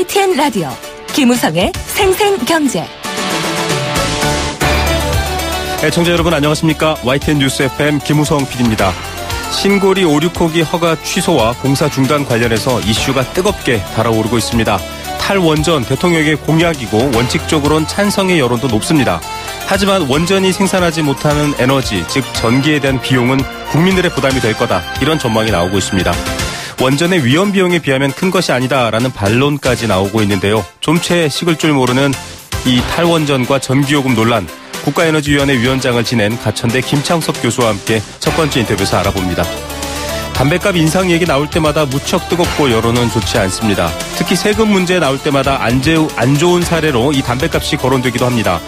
YTN 라디오 김우성의 생생경제. 애청자 여러분 안녕하십니까? YTN 뉴스 FM 김우성 PD입니다. 신고리 5,6호기 허가 취소와 공사 중단 관련해서 이슈가 뜨겁게 달아오르고 있습니다. 탈원전 대통령의 공약이고 원칙적으로는 찬성의 여론도 높습니다. 하지만 원전이 생산하지 못하는 에너지, 즉 전기에 대한 비용은 국민들의 부담이 될 거다. 이런 전망이 나오고 있습니다. 원전의 위험 비용에 비하면 큰 것이 아니다라는 반론까지 나오고 있는데요. 좀 채 식을 줄 모르는 이 탈원전과 전기요금 논란, 국가에너지위원회 위원장을 지낸 가천대 김창섭 교수와 함께 첫 번째 인터뷰에서 알아봅니다. 담뱃값 인상 얘기 나올 때마다 무척 뜨겁고 여론은 좋지 않습니다. 특히 세금 문제 나올 때마다 안 좋은 사례로 이 담뱃값이 거론되기도 합니다.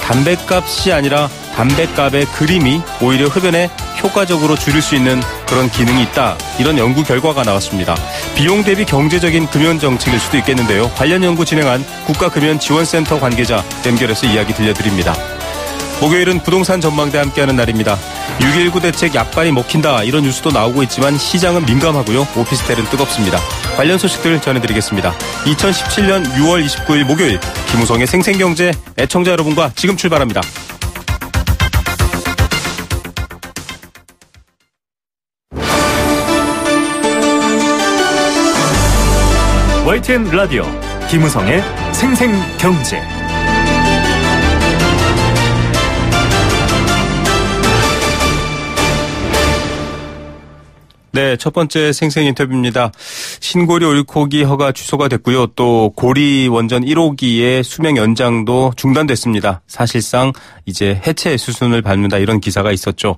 담뱃값이 아니라 담뱃값의 그림이 오히려 흡연에 효과적으로 줄일 수 있는 그런 기능이 있다. 이런 연구 결과가 나왔습니다. 비용 대비 경제적인 금연 정책일 수도 있겠는데요. 관련 연구 진행한 국가금연지원센터 관계자 연결해서 이야기 들려드립니다. 목요일은 부동산 전망대 함께하는 날입니다. 6.19 대책 약발이 먹힌다 이런 뉴스도 나오고 있지만 시장은 민감하고요. 오피스텔은 뜨겁습니다. 관련 소식들 전해드리겠습니다. 2017년 6월 29일 목요일 김우성의 생생경제 애청자 여러분과 지금 출발합니다. YTN 라디오 김우성의 생생경제. 네, 첫 번째 생생 인터뷰입니다. 신고리 5,6호기 허가 취소가 됐고요. 또 고리 원전 1호기의 수명 연장도 중단됐습니다. 사실상 이제 해체 수순을 밟는다 이런 기사가 있었죠.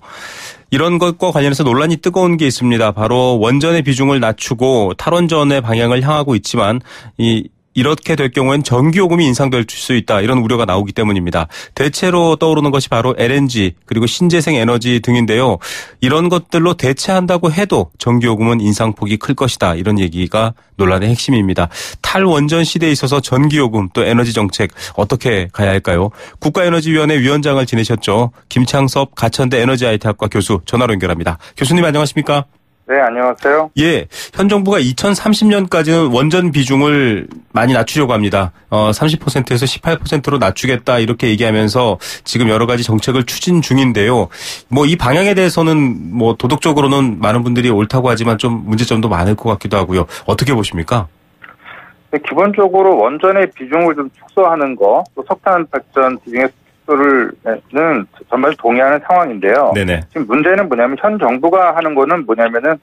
이런 것과 관련해서 논란이 뜨거운 게 있습니다. 바로 원전의 비중을 낮추고 탈원전의 방향을 향하고 있지만 이렇게 될 경우엔 전기요금이 인상될 수 있다. 이런 우려가 나오기 때문입니다. 대체로 떠오르는 것이 바로 LNG 그리고 신재생 에너지 등인데요. 이런 것들로 대체한다고 해도 전기요금은 인상폭이 클 것이다. 이런 얘기가 논란의 핵심입니다. 탈원전 시대에 있어서 전기요금 또 에너지 정책 어떻게 가야 할까요? 국가에너지위원회 위원장을 지내셨죠. 김창섭 가천대 에너지 IT학과 교수 전화로 연결합니다. 교수님 안녕하십니까? 네, 안녕하세요. 예, 현 정부가 2030년까지는 원전 비중을 많이 낮추려고 합니다. 30%에서 18%로 낮추겠다 이렇게 얘기하면서 지금 여러 가지 정책을 추진 중인데요. 뭐 이 방향에 대해서는 뭐 도덕적으로는 많은 분들이 옳다고 하지만 좀 문제점도 많을 것 같기도 하고요. 어떻게 보십니까? 네, 기본적으로 원전의 비중을 좀 축소하는 거, 또 석탄 발전 비중의 는 전반 동의하는 상황인데요. 네네. 지금 문제는 뭐냐면 현 정부가 하는 거는 뭐냐면은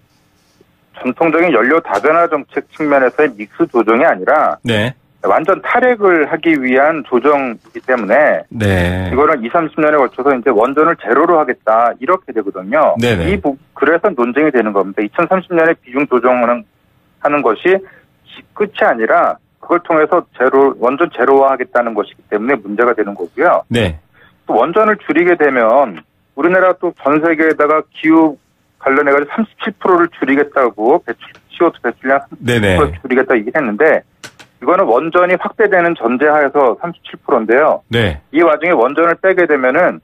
전통적인 연료 다변화 정책 측면에서의 믹스 조정이 아니라 네. 완전 탈핵을 하기 위한 조정이기 때문에 네. 이거는 20, 30년에 걸쳐서 이제 원전을 제로로 하겠다 이렇게 되거든요. 네네. 그래서 논쟁이 되는 겁니다. 2030년에 비중 조정을 하는 것이 끝이 아니라 그걸 통해서 원전 제로화하겠다는 것이기 때문에 문제가 되는 거고요. 네. 또 원전을 줄이게 되면 우리나라 또 전 세계에다가 기후 관련해가지고 37%를 줄이겠다고 CO2 배출량 37% 줄이겠다 얘기했는데 이거는 원전이 확대되는 전제하에서 37%인데요. 네. 이 와중에 원전을 빼게 되면은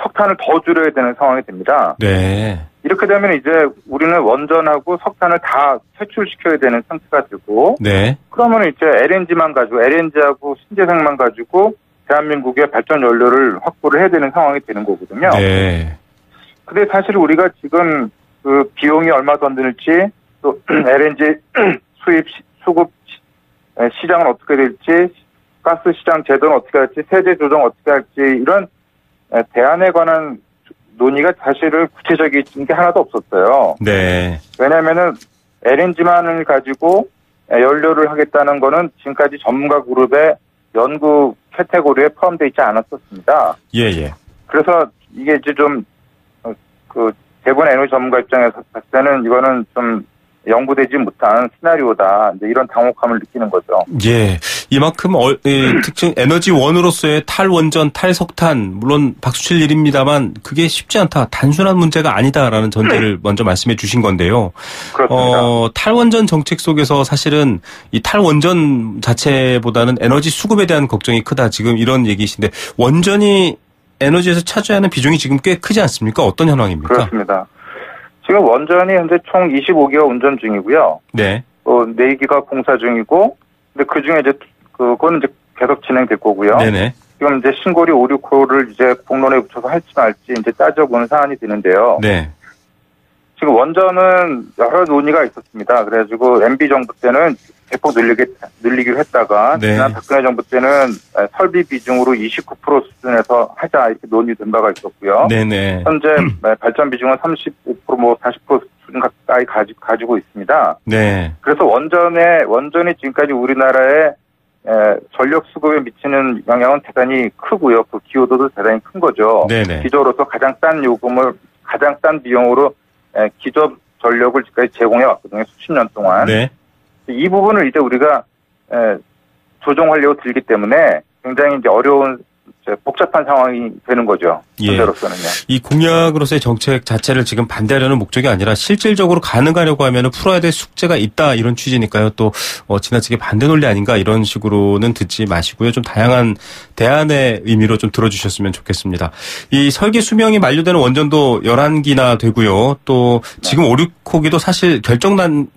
석탄을 더 줄여야 되는 상황이 됩니다. 네. 이렇게 되면 이제 우리는 원전하고 석탄을 다 퇴출시켜야 되는 상태가 되고, 네. 그러면 이제 LNG하고 신재생만 가지고 대한민국의 발전 연료를 확보를 해야 되는 상황이 되는 거거든요. 네. 근데 사실 우리가 지금 그 비용이 얼마 더 들지, 또 LNG 수급 시장은 어떻게 될지, 가스 시장 제도는 어떻게 할지, 세제 조정 어떻게 할지 이런 대안에 관한 논의가 사실은 구체적인 게 하나도 없었어요. 네. 왜냐면은 LNG만을 가지고 연료를 하겠다는 거는 지금까지 전문가 그룹의 연구 카테고리에 포함되어 있지 않았었습니다. 예. 그래서 이게 이제 좀 대부분 에너지 전문가 입장에서 봤을 때는 이거는 좀 연구되지 못한 시나리오다. 이제 이런 당혹함을 느끼는 거죠. 예. 이만큼 특징 에너지원으로서의 탈원전, 탈석탄 물론 박수칠 일입니다만 그게 쉽지 않다. 단순한 문제가 아니다라는 전제를 먼저 말씀해 주신 건데요. 그렇습니다. 탈원전 정책 속에서 사실은 이 탈원전 자체보다는 에너지 수급에 대한 걱정이 크다. 지금 이런 얘기이신데 원전이 에너지에서 차지하는 하는 비중이 지금 꽤 크지 않습니까? 어떤 현황입니까? 그렇습니다. 지금 원전이 현재 총 25기가 운전 중이고요. 네. 4기가 공사 중이고, 근데 그 중에 이제 그거는 이제 계속 진행될 거고요. 네네. 지금 이제 신고리 5, 6호를 이제 공론에 붙여서 할지 말지 이제 따져보는 사안이 되는데요. 네. 지금 원전은 여러 논의가 있었습니다. 그래가지고 MB 정부 때는 대폭 늘리기로 했다가 네. 지난 박근혜 정부 때는 설비 비중으로 29% 수준에서 하자 이렇게 논의된 바가 있었고요. 네네. 현재 발전 비중은 35% 뭐 40% 수준 가까이 가지고 있습니다. 네. 그래서 원전이 지금까지 우리나라에 전력 수급에 미치는 영향은 대단히 크고요. 그 기여도도 대단히 큰 거죠. 네네. 기조로서 가장 싼 비용으로 기조 전력을 지금까지 제공해 왔거든요. 수십 년 동안. 네. 이 부분을 이제 우리가 조정하려고 들기 때문에 굉장히 이제 어려운 복잡한 상황이 되는 거죠. 현재로서는요. 이 공약으로서의 정책 자체를 지금 반대하려는 목적이 아니라 실질적으로 가능하려고 하면 풀어야 될 숙제가 있다 이런 취지니까요. 또 지나치게 반대 논리 아닌가 이런 식으로는 듣지 마시고요. 좀 다양한 대안의 의미로 좀 들어주셨으면 좋겠습니다. 이 설계 수명이 만료되는 원전도 11기나 되고요. 또 지금 5, 6호기도 사실 결정난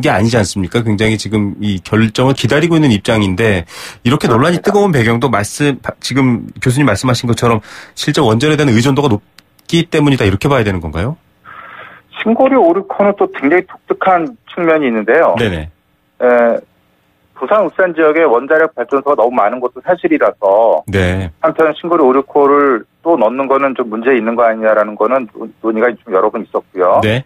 게 아니지 않습니까? 굉장히 지금 이 결정을 기다리고 있는 입장인데 이렇게 논란이 뜨거운 배경도 지금 교수님 말씀하신 것처럼 실제 원전에 대한 의존도가 높기 때문이다 이렇게 봐야 되는 건가요? 신고리 5, 6호는 또 굉장히 독특한 측면이 있는데요. 네네. 부산 울산 지역에 원자력 발전소가 너무 많은 것도 사실이라서 네. 한편 신고리 5, 6호를 또 넣는 거는 좀 문제 있는 거 아니냐라는 거는 논의가 좀 여러 번 있었고요. 네.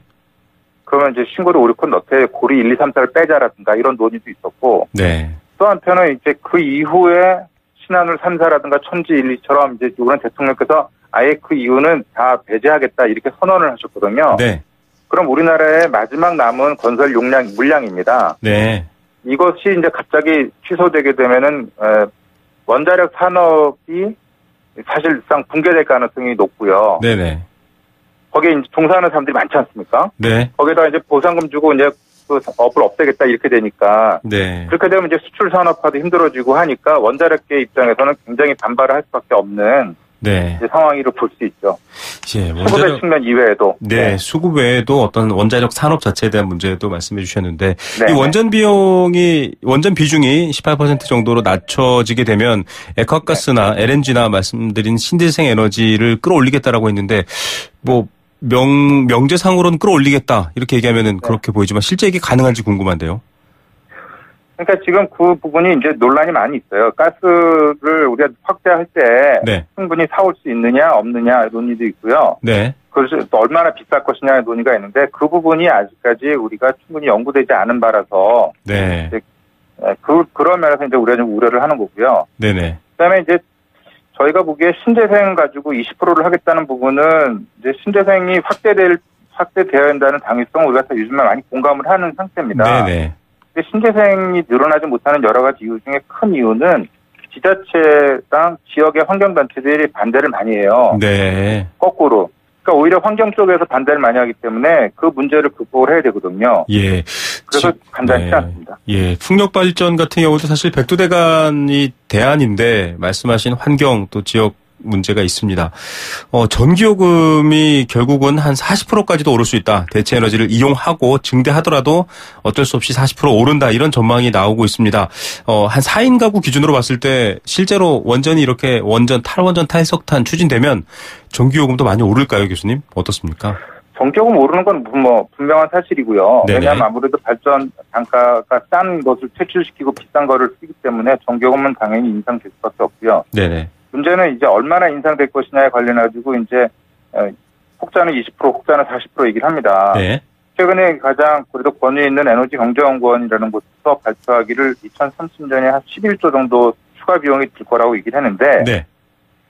그러면 이제 신고리 5, 6호 넣되 고리 1, 2, 3, 4를 빼자라든가 이런 논의도 있었고 네. 또 한편은 이제 그 이후에 신한울 3사라든가 천지 1, 2처럼 이제 이번에 대통령께서 아예 그 이유는 다 배제하겠다 이렇게 선언을 하셨거든요. 네. 그럼 우리나라의 마지막 남은 건설 물량입니다. 네. 이것이 이제 갑자기 취소되게 되면은 원자력 산업이 사실상 붕괴될 가능성이 높고요. 네네. 거기에 이제 종사하는 사람들이 많지 않습니까? 네. 거기다 이제 보상금 주고 이제 그 업을 없애겠다 이렇게 되니까 네. 그렇게 되면 이제 수출 산업화도 힘들어지고 하니까 원자력계 입장에서는 굉장히 반발을 할 수밖에 없는 네. 이제 상황으로 볼 수 있죠. 예, 수급의 측면 이외에도. 네, 수급 외에도 어떤 원자력 산업 자체에 대한 문제도 말씀해 주셨는데 네. 이 원전 비중이 18% 정도로 낮춰지게 되면 액화가스나 LNG나 말씀드린 신재생 에너지를 끌어올리겠다라고 했는데 뭐 명제상으로는 끌어올리겠다 이렇게 얘기하면은 그렇게 보이지만 실제 이게 가능한지 궁금한데요. 그러니까 지금 그 부분이 이제 논란이 많이 있어요. 가스를 우리가 확대할 때 네. 충분히 사올 수 있느냐 없느냐 논의도 있고요. 네. 그래서 또 얼마나 비쌀 것이냐의 논의가 있는데 그 부분이 아직까지 우리가 충분히 연구되지 않은 바라서 네. 그런 면에서 이제 우리가 좀 우려를 하는 거고요. 네네. 그다음에 이제 저희가 보기에 신재생 가지고 20%를 하겠다는 부분은 이제 신재생이 확대되어야 한다는 당위성 우리가 다 요즘에 많이 공감을 하는 상태입니다. 네네. 근데 신재생이 늘어나지 못하는 여러 가지 이유 중에 큰 이유는 지자체랑 지역의 환경단체들이 반대를 많이 해요. 네. 거꾸로. 그러니까 오히려 환경 쪽에서 반대를 많이 하기 때문에 그 문제를 극복을 해야 되거든요. 예. 그래서 간단치 않습니다. 예. 풍력 발전 같은 경우도 사실 백두대간이 대안인데 말씀하신 환경 또 지역 문제가 있습니다. 전기요금이 결국은 한 40%까지도 오를 수 있다. 대체 에너지를 이용하고 증대하더라도 어쩔 수 없이 40% 오른다. 이런 전망이 나오고 있습니다. 한 4인 가구 기준으로 봤을 때 실제로 원전이 이렇게 탈원전 탈석탄 추진되면 전기요금도 많이 오를까요, 교수님? 어떻습니까? 전기요금 오르는 건 뭐 분명한 사실이고요. 네네. 왜냐하면 아무래도 발전 단가가 싼 것을 퇴출시키고 비싼 거를 쓰기 때문에 전기요금은 당연히 인상될 수밖에 없고요. 네네. 문제는 이제 얼마나 인상될 것이냐에 관련해가지고 이제 혹자는 20%, 혹자는 40% 얘기를 합니다. 네. 최근에 가장 그래도 권위 있는 에너지경제연구원이라는 곳에서 발표하기를 2030년에 한 11조 정도 추가 비용이 들 거라고 얘기를 했는데 네.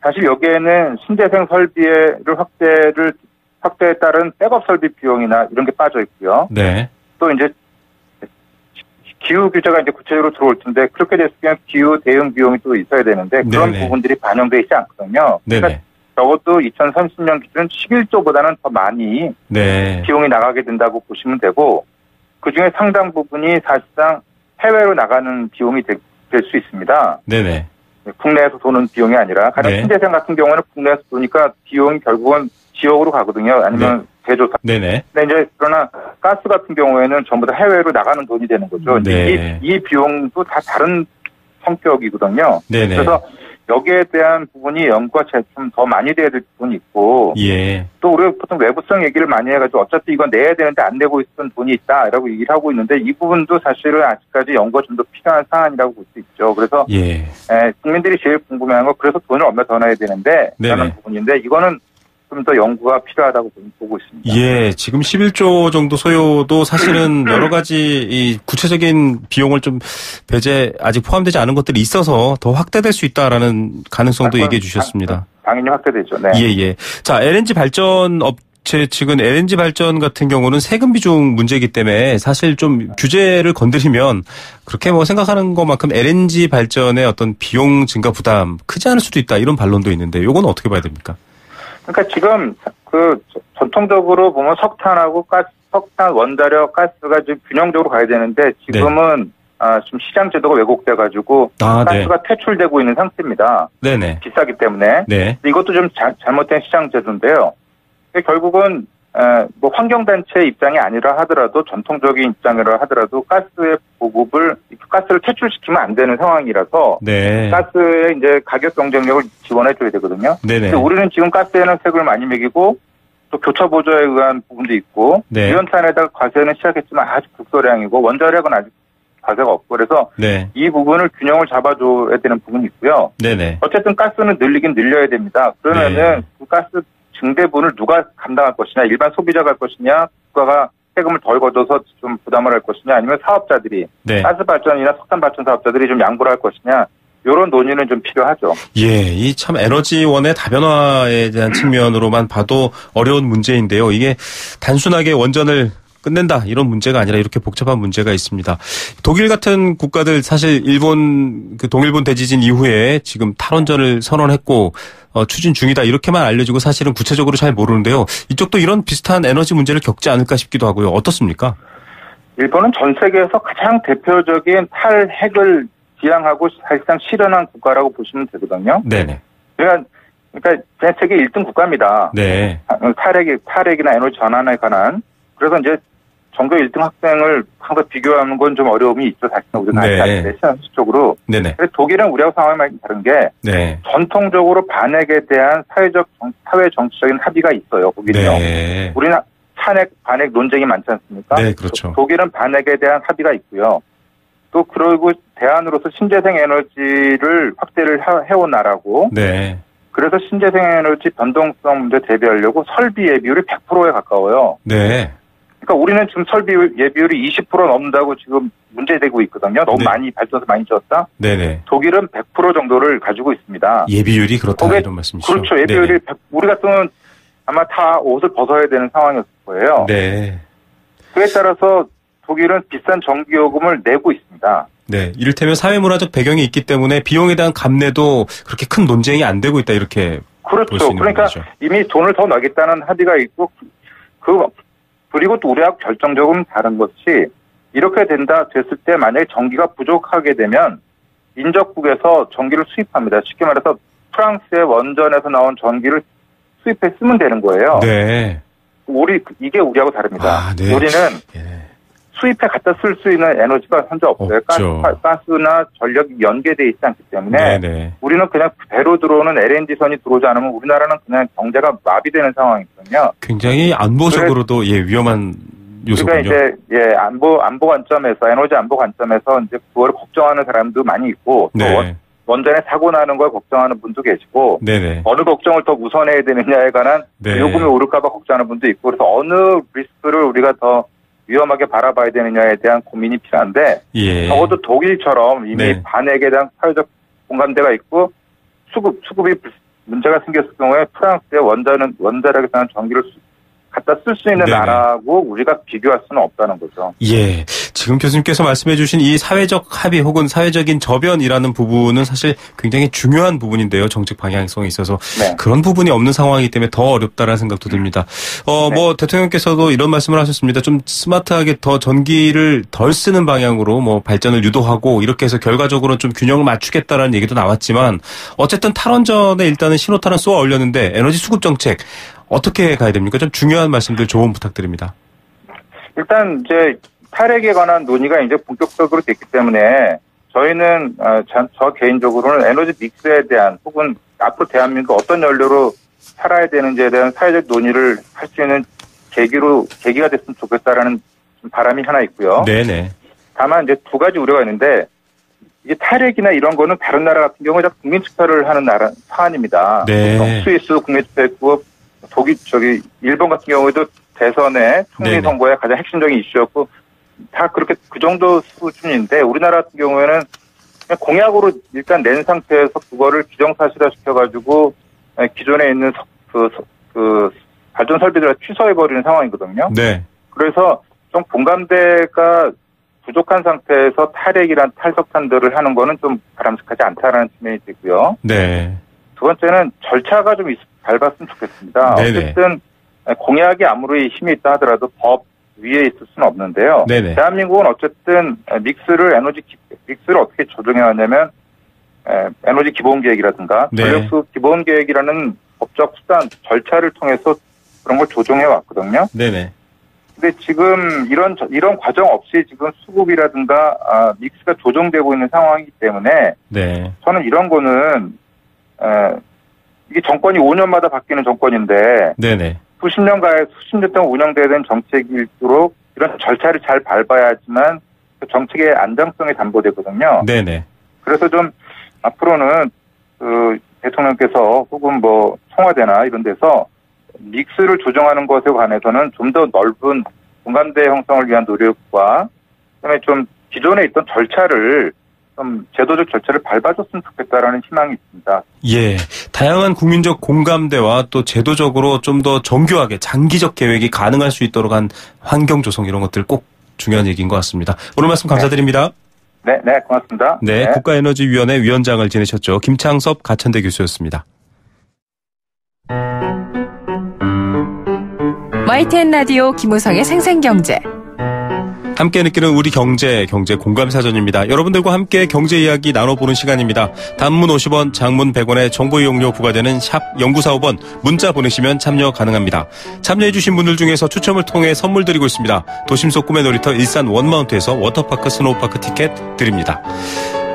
사실 여기에는 신재생 설비의 확대에 따른 백업 설비 비용이나 이런 게 빠져 있고요. 네. 또 이제 기후 규제가 이제 구체적으로 들어올 텐데 그렇게 됐을 경우 기후 대응 비용이 또 있어야 되는데 그런 네네. 부분들이 반영되어 있지 않거든요. 네네. 그러니까 적어도 2030년 기준 11조보다는 더 많이 네. 비용이 나가게 된다고 보시면 되고 그중에 상당 부분이 사실상 해외로 나가는 비용이 될 수 있습니다. 네네. 국내에서 도는 비용이 아니라 가령 네. 신재생 같은 경우는 국내에서 도니까 비용이 결국은 지역으로 가거든요. 아니면 제조사. 네네. 근데 이제 그러나 가스 같은 경우에는 전부 다 해외로 나가는 돈이 되는 거죠. 네. 이 비용도 다 다른 성격이거든요. 네네. 그래서 여기에 대한 부분이 연구가 좀 더 많이 돼야 될 부분이 있고, 예. 또 우리가 보통 외부성 얘기를 많이 해가지고 어차피 이건 내야 되는데 안 내고 있던 돈이 있다라고 얘기를 하고 있는데 이 부분도 사실은 아직까지 연구가 좀 더 필요한 사안이라고 볼 수 있죠. 그래서 예. 국민들이 제일 궁금해하는 거 그래서 돈을 얼마 더 내야 되는데 라는 부분인데 이거는 좀 더 연구가 필요하다고 보고 있습니다. 예, 지금 11조 정도 소요도 사실은 여러 가지 이 구체적인 비용을 좀 배제 아직 포함되지 않은 것들이 있어서 더 확대될 수 있다라는 가능성도 얘기해 주셨습니다. 당연히 확대되죠. 네. 예, 예. 자, LNG 발전 업체 측은 LNG 발전 같은 경우는 세금 비중 문제이기 때문에 사실 좀 규제를 건드리면 그렇게 뭐 생각하는 것만큼 LNG 발전의 어떤 비용 증가 부담 크지 않을 수도 있다 이런 반론도 있는데 요건 어떻게 봐야 됩니까? 그러니까 지금 전통적으로 보면 석탄하고 석탄, 원자력, 가스가 지금 균형적으로 가야 되는데 지금은 좀 시장 제도가 왜곡돼가지고 가스가 퇴출되고 있는 상태입니다. 네네. 비싸기 때문에. 네. 이것도 좀 잘못된 시장 제도인데요. 결국은 뭐 환경단체 입장이 아니라 하더라도 전통적인 입장이라 하더라도 가스의 보급을 가스를 퇴출시키면 안 되는 상황이라서 네. 가스의 이제 가격 경쟁력을 지원해줘야 되거든요. 네네. 근데 우리는 지금 가스에는 세금을 많이 매기고 또 교차 보조에 의한 부분도 있고 네. 유연탄에다가 과세는 시작했지만 아주 극소량이고 원자력은 아직 과세가 없고 그래서 네. 이 부분을 균형을 잡아줘야 되는 부분이 있고요. 네네. 어쨌든 가스는 늘리긴 늘려야 됩니다. 그러면은 그 가스 증대분을 누가 감당할 것이냐, 일반 소비자가 할 것이냐, 국가가 세금을 덜 걷어서 좀 부담을 할 것이냐, 아니면 사업자들이 네. 가스 발전이나 석탄 발전 사업자들이 좀 양보를 할 것이냐, 이런 논의는 좀 필요하죠. 예, 이 참 에너지원의 다변화에 대한 측면으로만 봐도 어려운 문제인데요. 이게 단순하게 원전을 끝낸다 이런 문제가 아니라 이렇게 복잡한 문제가 있습니다. 독일 같은 국가들 사실 일본 동일본 대지진 이후에 지금 탈원전을 선언했고 추진 중이다 이렇게만 알려지고 사실은 구체적으로 잘 모르는데요. 이쪽도 이런 비슷한 에너지 문제를 겪지 않을까 싶기도 하고요. 어떻습니까? 일본은 전 세계에서 가장 대표적인 탈핵을 지향하고 사실상 실현한 국가라고 보시면 되거든요. 네네. 그러니까 전 세계 1등 국가입니다. 네. 탈핵이나 에너지 전환에 관한. 그래서 이제 전교 1등 학생을 항상 비교하는 건 좀 어려움이 있죠. 사실은 우리가 네. 시장적으로. 네네. 독일은 우리하고 상황이 많이 다른 게 네. 전통적으로 반핵에 대한 사회 정치적인 합의가 있어요. 독일은요. 네. 우리는 탄핵, 반핵 논쟁이 많지 않습니까? 네, 그렇죠. 독일은 반핵에 대한 합의가 있고요. 또 그리고 대안으로서 신재생 에너지를 확대를 해온 나라고. 네. 그래서 신재생 에너지 변동성 문제 대비하려고 설비 예비율이 100%에 가까워요. 네. 그러니까 우리는 지금 설비 예비율이 20% 넘는다고 지금 문제되고 있거든요. 너무 네. 많이 발전소 많이 지었다. 네네. 독일은 100% 정도를 가지고 있습니다. 예비율이 그렇다 이런 말씀이시죠? 그렇죠. 예비율이 우리 같으면 아마 다 옷을 벗어야 되는 상황이었을 거예요. 네. 그에 따라서 독일은 비싼 전기요금을 내고 있습니다. 네. 이를테면 사회문화적 배경이 있기 때문에 비용에 대한 감내도 그렇게 큰 논쟁이 안 되고 있다 이렇게 그렇죠. 볼 수 있는 그러니까 거죠. 이미 돈을 더 내겠다는 합의가 있고 그리고 또 우리하고 결정적으로 다른 것이 이렇게 됐을 때 만약에 전기가 부족하게 되면 인접국에서 전기를 수입합니다. 쉽게 말해서 프랑스의 원전에서 나온 전기를 수입해 쓰면 되는 거예요. 네. 이게 우리하고 다릅니다. 네. 우리는 수입해 갖다 쓸 수 있는 에너지가 현재 없어요. 가스나 전력이 연계되어 있지 않기 때문에 네네. 우리는 그냥 배로 들어오는 LNG선이 들어오지 않으면 우리나라는 그냥 경제가 마비되는 상황이거든요. 굉장히 안보적으로도 위험한 요소군요. 그러니까 이제 안보 관점에서 에너지 안보 관점에서 이제 그걸 걱정하는 사람도 많이 있고 네. 또 원전에 사고 나는 걸 걱정하는 분도 계시고 네네. 어느 걱정을 더 우선해야 되느냐에 관한 네. 요금이 오를까 봐 걱정하는 분도 있고 그래서 어느 리스크를 우리가 더 위험하게 바라봐야 되느냐에 대한 고민이 필요한데 적어도 독일처럼 이미 네. 반핵에 대한 사회적 공감대가 있고 수급이 문제가 생겼을 경우에 프랑스의 원자력에 대한 전기를 갖다 쓸 수 있는 네네. 나라고 우리가 비교할 수는 없다는 거죠. 예. 지금 교수님께서 말씀해 주신 이 사회적 합의 혹은 사회적인 저변이라는 부분은 사실 굉장히 중요한 부분인데요. 정책 방향성에 있어서. 네. 그런 부분이 없는 상황이기 때문에 더 어렵다라는 생각도 듭니다. 네. 뭐 대통령께서도 이런 말씀을 하셨습니다. 좀 스마트하게 더 전기를 덜 쓰는 방향으로 뭐 발전을 유도하고 이렇게 해서 결과적으로 좀 균형을 맞추겠다라는 얘기도 나왔지만 어쨌든 탈원전에 일단은 신호탄을 쏘아 올렸는데 에너지 수급 정책 어떻게 가야 됩니까? 좀 중요한 말씀들 조언 부탁드립니다. 일단 이제 탈핵에 관한 논의가 이제 본격적으로 됐기 때문에 저희는 저 개인적으로는 에너지 믹스에 대한 혹은 앞으로 대한민국 어떤 연료로 살아야 되는지에 대한 사회적 논의를 할 수 있는 계기가 됐으면 좋겠다라는 바람이 하나 있고요. 네네. 다만 이제 두 가지 우려가 있는데 이게 탈핵이나 이런 거는 다른 나라 같은 경우에 다 국민 투표를 하는 나라 사안입니다. 네. 스위스 국민 투표했고 일본 같은 경우에도 대선에 총리 선거에 가장 핵심적인 이슈였고 다 그렇게 그 정도 수준인데 우리나라 같은 경우에는 그냥 공약으로 일단 낸 상태에서 그거를 기정사실화 시켜가지고 기존에 있는 그 발전 설비들을 취소해버리는 상황이거든요. 네. 그래서 좀 공감대가 부족한 상태에서 탈핵이란 탈석탄들을 하는 거는 좀 바람직하지 않다라는 측면이 있고요. 네. 두 번째는 절차가 좀 밟았으면 좋겠습니다. 네네. 어쨌든 공약이 아무리 힘이 있다 하더라도 법 위에 있을 수는 없는데요. 네네. 대한민국은 어쨌든 믹스를 어떻게 조정해 왔냐면 에너지 기본계획이라든가 네. 전력수 기본계획이라는 법적 수단 절차를 통해서 그런 걸 조정해 왔거든요. 네네. 근데 지금 이런 과정 없이 지금 수급이라든가 믹스가 조정되고 있는 상황이기 때문에 네. 저는 이런 거는 이게 정권이 5년마다 바뀌는 정권인데 네네. 수십 년 동안 운영돼야 되는 정책일수록 이런 절차를 잘 밟아야지만 그 정책의 안정성이 담보되거든요. 네네. 그래서 좀 앞으로는 그 대통령께서 혹은 뭐 청와대나 이런 데서 믹스를 조정하는 것에 관해서는 좀 더 넓은 공감대 형성을 위한 노력과 그다음에 좀 기존에 있던 절차를 좀 제도적 절차를 밟아줬으면 좋겠다라는 희망이 있습니다. 예. 다양한 국민적 공감대와 또 제도적으로 좀 더 정교하게 장기적 계획이 가능할 수 있도록 한 환경 조성 이런 것들 꼭 중요한 얘기인 것 같습니다. 오늘 말씀 감사드립니다. 네, 고맙습니다. 네. 국가에너지위원회 위원장을 지내셨죠. 김창섭 가천대 교수였습니다. YTN 라디오 김우성의 생생경제. 함께 느끼는 우리 경제 공감사전입니다. 여러분들과 함께 경제 이야기 나눠보는 시간입니다. 단문 50원, 장문 100원의 정보 이용료 부과되는 샵 0945번 문자 보내시면 참여 가능합니다. 참여해주신 분들 중에서 추첨을 통해 선물 드리고 있습니다. 도심 속 꿈의 놀이터 일산 원마운트에서 워터파크 스노우파크 티켓 드립니다.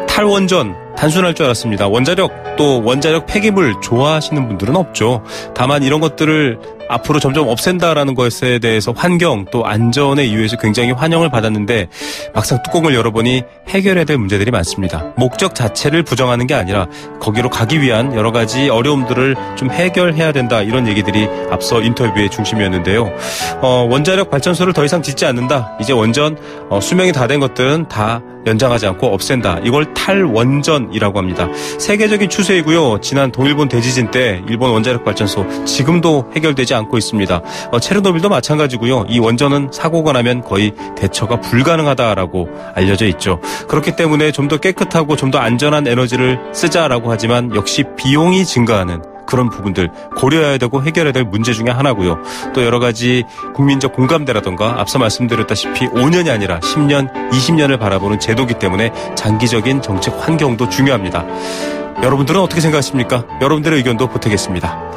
탈원전 단순할 줄 알았습니다. 원자력 또 원자력 폐기물 좋아하시는 분들은 없죠. 다만 이런 것들을 앞으로 점점 없앤다라는 것에 대해서 환경 또 안전의 이유에서 굉장히 환영을 받았는데 막상 뚜껑을 열어보니 해결해야 될 문제들이 많습니다. 목적 자체를 부정하는 게 아니라 거기로 가기 위한 여러 가지 어려움들을 좀 해결해야 된다 이런 얘기들이 앞서 인터뷰의 중심이었는데요. 원자력 발전소를 더 이상 짓지 않는다. 이제 원전 수명이 다 된 것들은 다 연장하지 않고 없앤다. 이걸 탈원전이라고 합니다. 세계적인 추세이고요. 지난 동일본 대지진 때 일본 원자력 발전소 지금도 해결되지 않고 있습니다. 체르노빌도 마찬가지고요. 이 원전은 사고가 나면 거의 대처가 불가능하다라고 알려져 있죠. 그렇기 때문에 좀 더 깨끗하고 좀 더 안전한 에너지를 쓰자라고 하지만 역시 비용이 증가하는 그런 부분들 고려해야 되고 해결해야 될 문제 중에 하나고요. 또 여러 가지 국민적 공감대라던가 앞서 말씀드렸다시피 5년이 아니라 10년, 20년을 바라보는 제도기 때문에 장기적인 정책 환경도 중요합니다. 여러분들은 어떻게 생각하십니까? 여러분들의 의견도 보태겠습니다.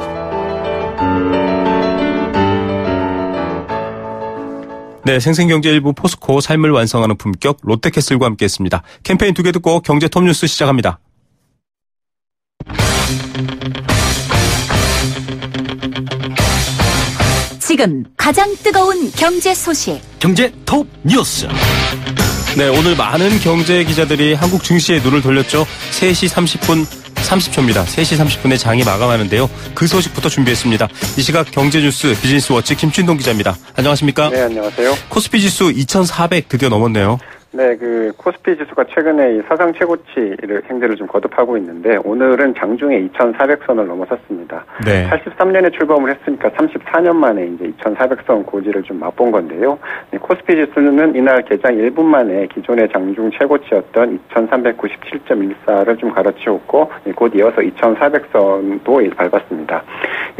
네, 생생경제 일부 포스코 삶을 완성하는 품격 롯데캐슬과 함께했습니다. 캠페인 2개 듣고 경제 톱뉴스 시작합니다. 지금 가장 뜨거운 경제 소식. 경제 톱 뉴스. 네, 오늘 많은 경제 기자들이 한국 증시에 눈을 돌렸죠. 3시 30초입니다. 3시 30분에 장이 마감하는데요. 그 소식부터 준비했습니다. 이 시각 경제뉴스 비즈니스워치 김춘동 기자입니다. 안녕하십니까? 네, 안녕하세요. 코스피 지수 2400 드디어 넘었네요. 네, 그 코스피 지수가 최근에 이 사상 최고치를 행세를 좀 거듭하고 있는데 오늘은 장중에 2,400선을 넘어섰습니다. 네. 83년에 출범을 했으니까 34년 만에 이제 2,400선 고지를 좀 맛본 건데요. 네, 코스피 지수는 이날 개장 1분 만에 기존의 장중 최고치였던 2,397.14를 좀 갈아치웠고 곧 이어서 2,400선도 밟았습니다.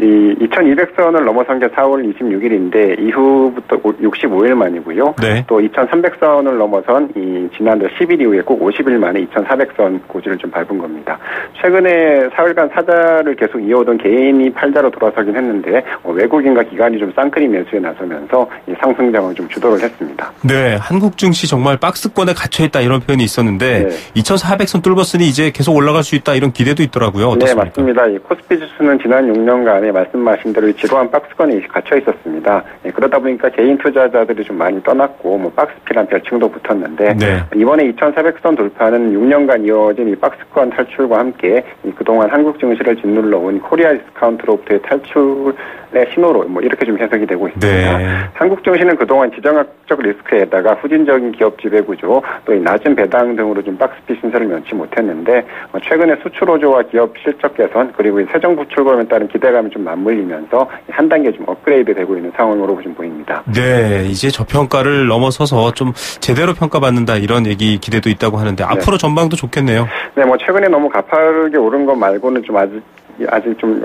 이 2,200선을 넘어선 게 4월 26일인데 이후부터 65일 만이고요. 네. 또 2,300선을 넘어선 주식은 이 지난달 10일 이후에 꼭 50일 만에 2,400선 고지를 좀 밟은 겁니다. 최근에 4일간 사자를 계속 이어오던 개인이 팔자로 돌아서긴 했는데 외국인과 기관이 좀 쌍끌이 매수에 나서면서 이 상승장을 좀 주도를 했습니다. 네, 한국 증시 정말 박스권에 갇혀있다 이런 표현이 있었는데 2,400선 뚫었으니 이제 계속 올라갈 수 있다 이런 기대도 있더라고요. 어떻습니까? 네, 맞습니다. 이 코스피 지수는 지난 6년간에 말씀하신 대로 지루한 박스권에 갇혀 있었습니다. 그러다 보니까 개인 투자자들이 좀 많이 떠났고 박스피란 별칭도 붙었는데 이번에 2,400선 돌파는 6년간 이어진 이 박스권 탈출과 함께 그동안 한국 증시를 짓눌러온 코리아 디스카운트로부터의 탈출의 신호로 이렇게 좀 해석이 되고 있습니다. 한국 증시는 그동안 지정학적 리스크에다가 후진적인 기업 지배구조 또 이 낮은 배당 등으로 좀 박스피 신세를 면치 못했는데 최근에 수출 호조와 기업 실적 개선 그리고 새 정부 출범에 따른 기대감이 좀 맞물리면서 한 단계 좀 업그레이드 되고 있는 상황으로 좀 보입니다. 네, 이제 저평가를 넘어서서 좀 제대로 평가받는다 이런 얘기 기대도 있다고 하는데 앞으로 전망도 좋겠네요. 네, 최근에 너무 가파르게 오른 것 말고는 좀 아직 좀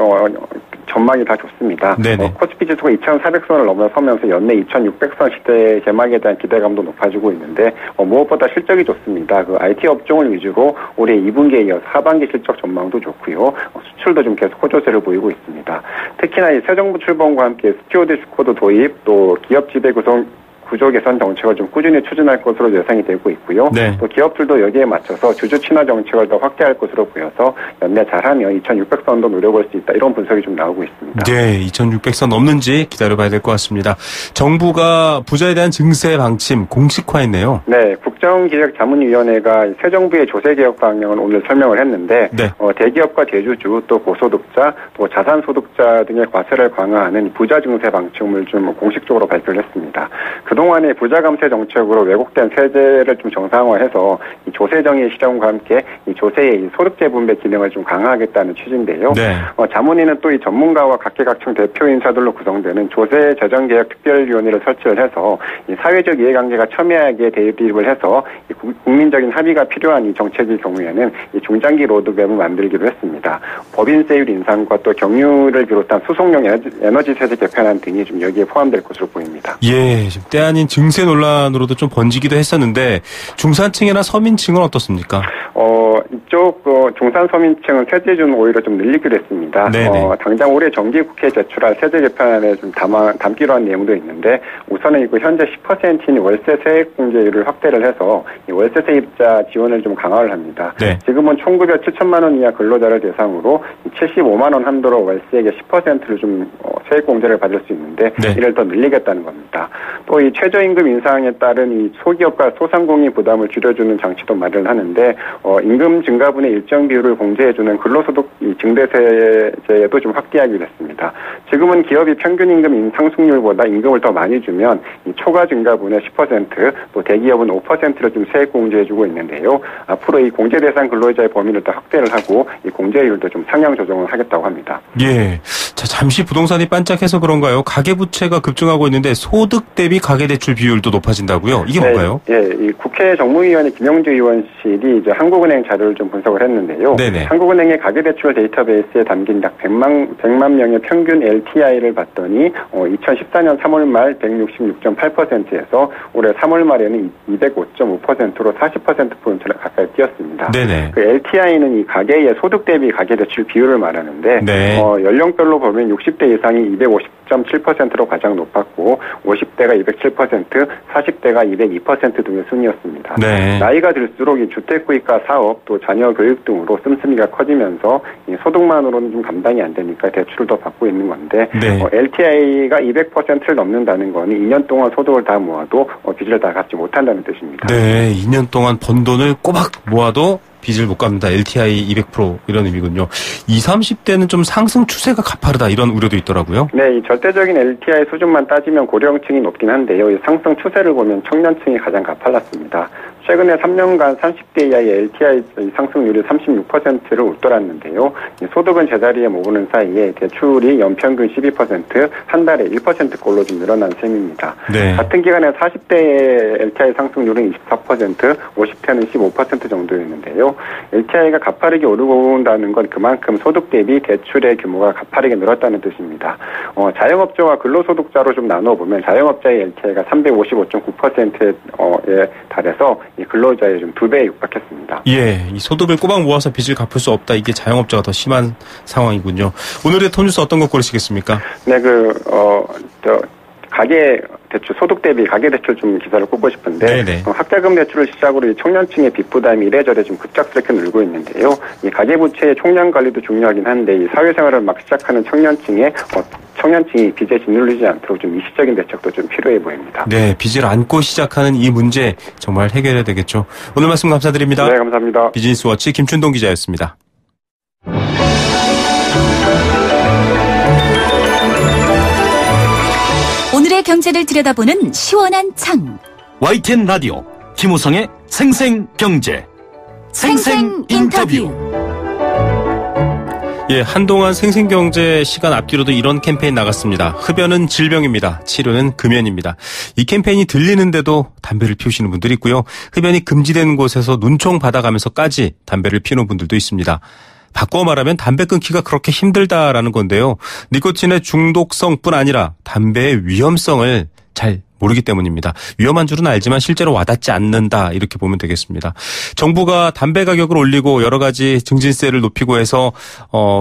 전망이 다 좋습니다. 코스피 지수가 2,400선을 넘어서면서 연내 2,600선 시대의 개막에 대한 기대감도 높아지고 있는데 무엇보다 실적이 좋습니다. 그 IT 업종을 위주로 올해 2분기에 이어서 하반기 실적 전망도 좋고요. 수출도 좀 계속 호조세를 보이고 있습니다. 특히나 이 새 정부 출범과 함께 스튜어디스 코드 도입 또 기업 지배 구조 개선 정책을 좀 꾸준히 추진할 것으로 예상이 되고 있고요. 또 기업들도 여기에 맞춰서 주주 친화 정책을 더 확대할 것으로 보여서 연내 잘하면 2,600선도 노려볼 수 있다. 이런 분석이 좀 나오고 있습니다. 네, 2,600선 넘는지 기다려봐야 될 것 같습니다. 정부가 부자에 대한 증세 방침 공식화했네요. 네, 국정기획자문위원회가 새 정부의 조세개혁 방향을 오늘 설명을 했는데 대기업과 대주주 또 고소득자 또 자산소득자 등의 과세를 강화하는 부자 증세 방침을 좀 공식적으로 발표를 했습니다. 그동안의 부자 감세 정책으로 왜곡된 세제를 좀 정상화해서 이 조세 정의 실현과 함께 이 조세의 소득 재분배 기능을 좀 강화하겠다는 취지인데요. 자문위는 또 이 전문가와 각계각층 대표 인사들로 구성되는 조세 재정개혁 특별위원회를 설치를 해서 이 사회적 이해관계가 첨예하게 대립을 해서 이 국민적인 합의가 필요한 이 정책의 경우에는 이 중장기 로드맵을 만들기로 했습니다. 법인세율 인상과 또 경유를 비롯한 수송용 에너지 세제 개편안 등이 좀 여기에 포함될 것으로 보입니다. 예, 지금 때 아닌 증세 논란으로도 좀 번지기도 했었는데 중산층이나 서민층은 어떻습니까? 이쪽 중산 서민층은 세제 준 오히려 좀 늘리기로 했습니다. 당장 올해 정기국회에 제출할 세제 개편안에 좀 담기로 한 내용도 있는데 우선은 이거 현재 10%인 월세 세액 공제율을 확대를 해서 이 월세 세입자 지원을 좀 강화를 합니다. 지금은 총급여 7천만 원 이하 근로자를 대상으로 75만 원 한도로 월세액의 10%를 좀 세액 공제를 받을 수 있는데 이를 더 늘리겠다는 겁니다. 또 이 최저임금 인상에 따른 이 소기업과 소상공인 부담을 줄여주는 장치도 마련하는데 임금 증가분의 일정 비율을 공제해주는 근로소득 이 증대세제도 좀 확대하기로 했습니다. 지금은 기업이 평균 임금 상승률보다 임금을 더 많이 주면 이 초과 증가분의 10%, 또 대기업은 5%를 좀 세액 공제해주고 있는데요. 앞으로 이 공제 대상 근로자의 범위를 더 확대를 하고 이 공제율도 좀 상향 조정을 하겠다고 합니다. 예. 자, 잠시 부동산이 반짝해서 그런가요? 가계부채가 급증하고 있는데 소득 대비 가계대출 비율도 높아진다고요? 이게 뭔가요? 이 국회 정무위원회 김영주 의원실이 이제 한국은행 자료를 좀 분석을 했는데요. 한국은행의 가계대출 데이터베이스에 담긴 약 100만 명의 평균 LTI를 봤더니 2014년 3월 말 166.8%에서 올해 3월 말에는 205.5%로 40%포인트를 가까이 뛰었습니다. 그 LTI는 이 가계의 소득 대비 가계대출 비율을 말하는데 연령별로 보면 60대 이상이 250.7%로 가장 높았고 50대가 207%, 40대가 202% 등의 순이었습니다. 나이가 들수록 이 주택구입과 사업, 또 자녀 교육 등으로 씀씀이가 커지면서 이 소득만으로는 좀 감당이 안 되니까 대출을 더 받고 있는 건데 LTI가 200%를 넘는다는 건 2년 동안 소득을 다 모아도 빚을 다 갚지 못한다는 뜻입니다. 2년 동안 번 돈을 꼬박 모아도 빚을 못 갚는다. LTI 200% 이런 의미군요. 20, 30대는 좀 상승 추세가 가파르다 이런 우려도 있더라고요. 이 절대적인 LTI 수준만 따지면 고령층이 높긴 한데요. 이 상승 추세를 보면 청년층이 가장 가팔랐습니다. 최근에 3년간 30대 이하의 LTI 상승률이 36%를 웃돌았는데요. 소득은 제자리에 머무는 사이에 대출이 연평균 12%, 한 달에 1%꼴로 좀 늘어난 셈입니다. 네. 같은 기간에 40대의 LTI 상승률은 24%, 50대는 15% 정도였는데요. LTI가 가파르게 오르고 온다는 건 그만큼 소득 대비 대출의 규모가 가파르게 늘었다는 뜻입니다. 자영업자와 근로소득자로 좀 나눠보면 자영업자의 LTI가 355.9%에 달해서 이 근로자의 좀 2배에 육박했습니다. 예, 이 소득을 꼬박 모아서 빚을 갚을 수 없다. 이게 자영업자가 더 심한 상황이군요. 오늘의 톱뉴스 어떤 거 고르시겠습니까? 네, 가계 대출, 소득 대비 가계 대출 좀 기사를 꼽고 싶은데, 학자금 대출을 시작으로 이 청년층의 빚 부담이 이래저래 좀 급작스럽게 늘고 있는데요. 이 가계 부채의 총량 관리도 중요하긴 한데, 이 사회생활을 막 시작하는 청년층이 빚에 짓눌리지 않도록 좀 이시적인 대책도 좀 필요해 보입니다. 네, 빚을 안고 시작하는 이 문제 정말 해결해야 되겠죠. 오늘 말씀 감사드립니다. 네, 감사합니다. 비즈니스워치 김춘동 기자였습니다. 오늘의 경제를 들여다보는 시원한 창. YTN 라디오 김우성의 생생경제 생생인터뷰. 예, 한동안 생생경제 시간 앞뒤로도 이런 캠페인 나갔습니다. 흡연은 질병입니다. 치료는 금연입니다. 이 캠페인이 들리는데도 담배를 피우시는 분들이 있고요. 흡연이 금지되는 곳에서 눈총 받아가면서까지 담배를 피우는 분들도 있습니다. 바꿔 말하면 담배 끊기가 그렇게 힘들다라는 건데요. 니코틴의 중독성뿐 아니라 담배의 위험성을 잘 모르기 때문입니다. 위험한 줄은 알지만 실제로 와닿지 않는다, 이렇게 보면 되겠습니다. 정부가 담배 가격을 올리고 여러 가지 증진세를 높이고 해서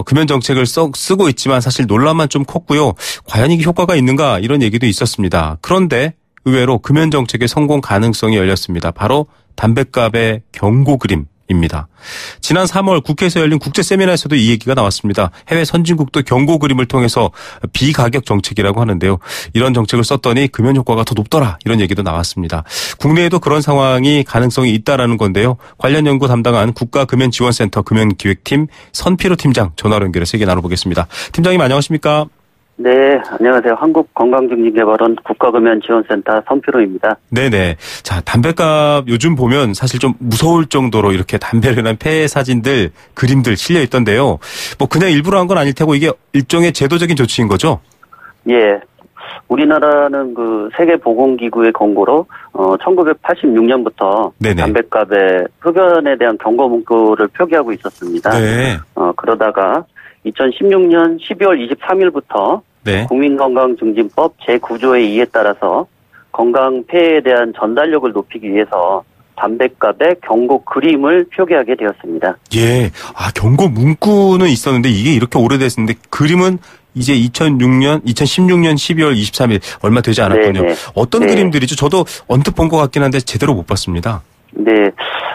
금연 정책을 쓰고 있지만 사실 논란만 좀 컸고요. 과연 이게 효과가 있는가, 이런 얘기도 있었습니다. 그런데 의외로 금연 정책의 성공 가능성이 열렸습니다. 바로 담뱃값의 경고 그림입니다. 지난 3월 국회에서 열린 국제 세미나에서도 이 얘기가 나왔습니다. 해외 선진국도 경고 그림을 통해서 비가격 정책이라고 하는데요. 이런 정책을 썼더니 금연 효과가 더 높더라, 이런 얘기도 나왔습니다. 국내에도 그런 상황이 가능성이 있다라는 건데요. 관련 연구 담당한 국가금연지원센터 금연기획팀 선필호 팀장 전화로 연결해서 얘기 나눠보겠습니다. 팀장님 안녕하십니까? 네, 안녕하세요. 한국건강증진개발원 국가금연지원센터 선필호입니다. 네네. 자, 담뱃값 요즘 보면 사실 좀 무서울 정도로 이렇게 담배를 한 폐 사진들, 그림들 실려 있던데요. 뭐 그냥 일부러 한 건 아닐 테고 이게 일종의 제도적인 조치인 거죠? 예. 우리나라는 그 세계보건기구의 권고로 1986년부터 네네. 담뱃값의 흡연에 대한 경고 문구를 표기하고 있었습니다. 네. 그러다가 2016년 12월 23일부터 네. 국민건강증진법 제9조의 2에 따라서 건강 폐해에 대한 전달력을 높이기 위해서 담뱃값의 경고 그림을 표기하게 되었습니다. 예. 경고 문구는 있었는데 이게 이렇게 오래됐는데 그림은 이제 2016년 12월 23일 얼마 되지 않았군요. 네네. 어떤 네. 그림들이죠? 저도 언뜻 본 것 같긴 한데 제대로 못 봤습니다. 네.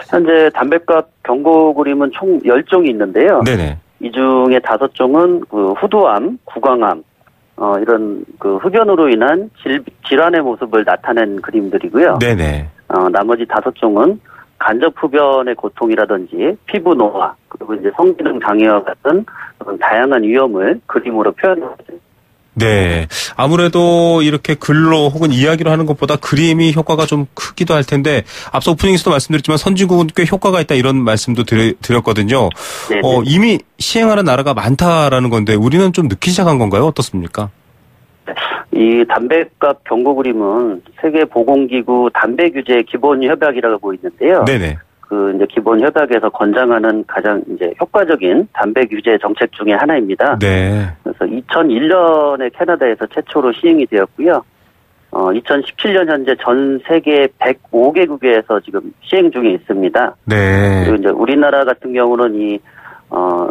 현재 담뱃값 경고 그림은 총 10종이 있는데요. 네네. 이 중에 5종은 그 후두암, 구강암, 이런 그 흡연으로 인한 질환의 모습을 나타낸 그림들이고요. 네네. 나머지 5종은 간접 흡연의 고통이라든지 피부 노화, 그리고 이제 성기능 장애와 같은 그런 다양한 위험을 그림으로 표현했습니다. 네. 아무래도 이렇게 글로 혹은 이야기로 하는 것보다 그림이 효과가 좀 크기도 할 텐데 앞서 오프닝에서도 말씀드렸지만 선진국은 꽤 효과가 있다 이런 말씀도 드렸거든요. 이미 시행하는 나라가 많다라는 건데 우리는 좀 늦기 시작한 건가요? 어떻습니까? 이 담뱃값 경고 그림은 세계보건기구 담배 규제 기본 협약이라고 있는데요. 네네. 그 이제 기본 협약에서 권장하는 가장 이제 효과적인 담배 규제 정책 중에 하나입니다. 네. 그래서 2001년에 캐나다에서 최초로 시행이 되었고요. 2017년 현재 전 세계 105개국에서 지금 시행 중에 있습니다. 네. 그리고 이제 우리나라 같은 경우는 이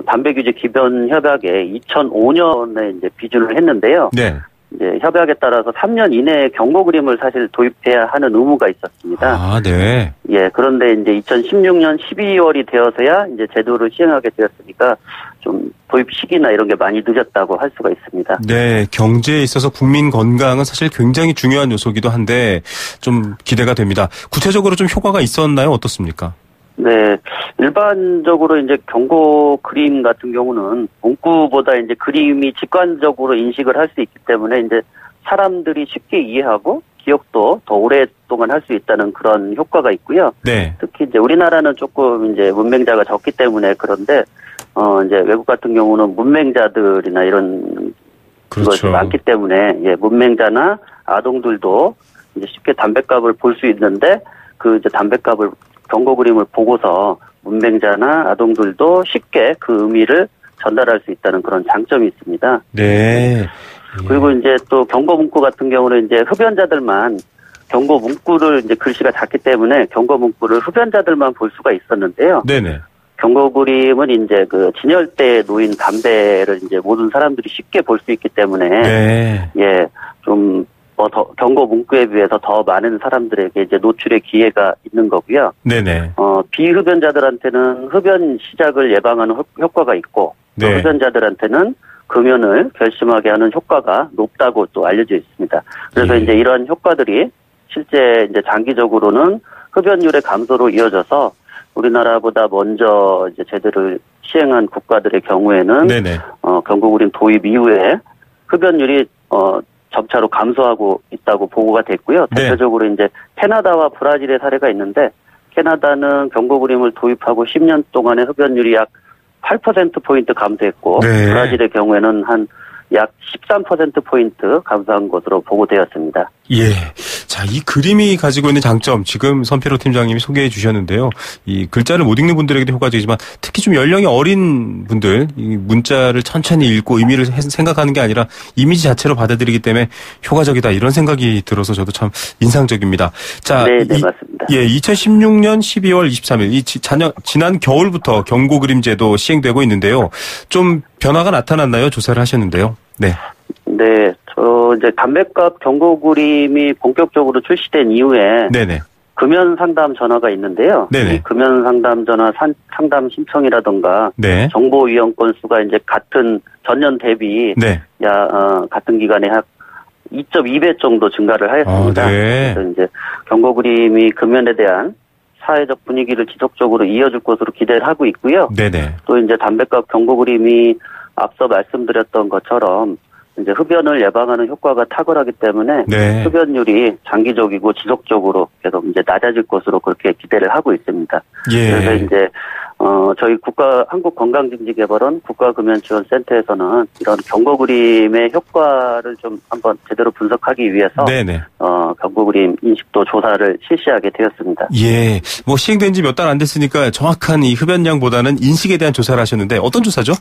담배 규제 기본 협약에 2005년에 이제 비준을 했는데요. 네. 이제 협약에 따라서 3년 이내에 경고 그림을 사실 도입해야 하는 의무가 있었습니다. 네. 예, 그런데 이제 2016년 12월이 되어서야 이제 제도를 시행하게 되었으니까 좀 도입 시기나 이런 게 많이 늦었다고 할 수가 있습니다. 네, 경제에 있어서 국민 건강은 사실 굉장히 중요한 요소기도 한데 좀 기대가 됩니다. 구체적으로 좀 효과가 있었나요? 어떻습니까? 네, 일반적으로 이제 경고 그림 같은 경우는 문구보다 이제 그림이 직관적으로 인식을 할 수 있기 때문에 이제 사람들이 쉽게 이해하고 기억도 더 오랫동안 할 수 있다는 그런 효과가 있고요. 네. 특히 이제 우리나라는 조금 이제 문맹자가 적기 때문에 그런데 이제 외국 같은 경우는 문맹자들이나 이런 그렇죠. 것이 많기 때문에 예, 문맹자나 아동들도 이제 쉽게 담뱃값을 볼 수 있는데 그 이제 담뱃값을 경고 그림을 보고서 문맹자나 아동들도 쉽게 그 의미를 전달할 수 있다는 그런 장점이 있습니다. 네. 그리고 이제 또 경고 문구 같은 경우는 이제 흡연자들만 경고 문구를 이제 글씨가 작기 때문에 경고 문구를 흡연자들만 볼 수가 있었는데요. 네네. 경고 그림은 이제 그 진열대에 놓인 담배를 이제 모든 사람들이 쉽게 볼 수 있기 때문에 네. 예, 좀 더 경고 문구에 비해서 더 많은 사람들에게 이제 노출의 기회가 있는 거고요. 네네. 비흡연자들한테는 흡연 시작을 예방하는 효과가 있고 또 네. 흡연자들한테는 금연을 결심하게 하는 효과가 높다고 또 알려져 있습니다. 그래서 예. 이제 이런 효과들이 실제 이제 장기적으로는 흡연율의 감소로 이어져서 우리나라보다 먼저 이제 제도를 시행한 국가들의 경우에는 네네. 경고 그림 도입 이후에 흡연율이 점차로 감소하고 있다고 보고가 됐고요. 네. 대표적으로 이제 캐나다와 브라질의 사례가 있는데 캐나다는 경고 그림을 도입하고 10년 동안에 흡연율이 약 8%포인트 감소했고 네. 브라질의 경우에는 한 약 13%포인트 감소한 것으로 보고되었습니다. 예. 자, 이 그림이 가지고 있는 장점, 지금 선필호 팀장님이 소개해 주셨는데요. 이 글자를 못 읽는 분들에게도 효과적이지만 특히 좀 연령이 어린 분들, 이 문자를 천천히 읽고 의미를 생각하는 게 아니라 이미지 자체로 받아들이기 때문에 효과적이다. 이런 생각이 들어서 저도 참 인상적입니다. 자, 네, 맞습니다. 예, 2016년 12월 23일, 지난 겨울부터 경고 그림제도 시행되고 있는데요. 좀 변화가 나타났나요? 조사를 하셨는데요. 네. 네, 이제 담뱃값 경고 그림이 본격적으로 출시된 이후에 네네. 금연 상담 전화가 있는데요. 네네. 이 금연 상담 전화 상담 신청이라든가 네. 정보 이용 건수가 이제 같은 전년 대비 네. 같은 기간에 약 2.2배 정도 증가를 하였습니다. 네. 그래서 이제 경고 그림이 금연에 대한 사회적 분위기를 지속적으로 이어줄 것으로 기대를 하고 있고요. 네네. 또 이제 담뱃값 경고 그림이 앞서 말씀드렸던 것처럼 이제 흡연을 예방하는 효과가 탁월하기 때문에 네. 흡연율이 장기적이고 지속적으로 계속 이제 낮아질 것으로 그렇게 기대를 하고 있습니다. 예. 그래서 이제 저희 한국건강증진개발원 국가금연지원센터에서는 이런 경고 그림의 효과를 좀 한번 제대로 분석하기 위해서 네네. 경고 그림 인식도 조사를 실시하게 되었습니다. 예. 뭐 시행된 지 몇 달 안 됐으니까 정확한 이 흡연량보다는 인식에 대한 조사를 하셨는데 어떤 조사죠?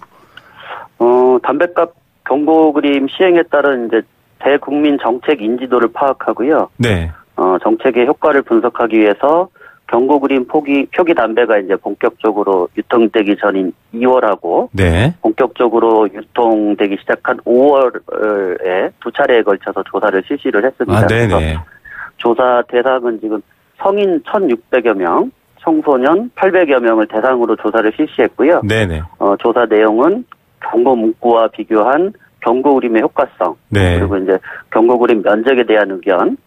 담뱃값 경고 그림 시행에 따른 이제 대국민 정책 인지도를 파악하고요. 네. 정책의 효과를 분석하기 위해서 경고 그림 표기 담배가 이제 본격적으로 유통되기 전인 2월하고 네. 본격적으로 유통되기 시작한 5월에 두 차례에 걸쳐서 조사를 실시를 했습니다. 아, 네네. 조사 대상은 지금 성인 1,600여 명, 청소년 800여 명을 대상으로 조사를 실시했고요. 네네. 조사 내용은 경고 문구와 비교한 경고 그림의 효과성, 네. 그리고 이제 경고 그림 면적에 대한 의견,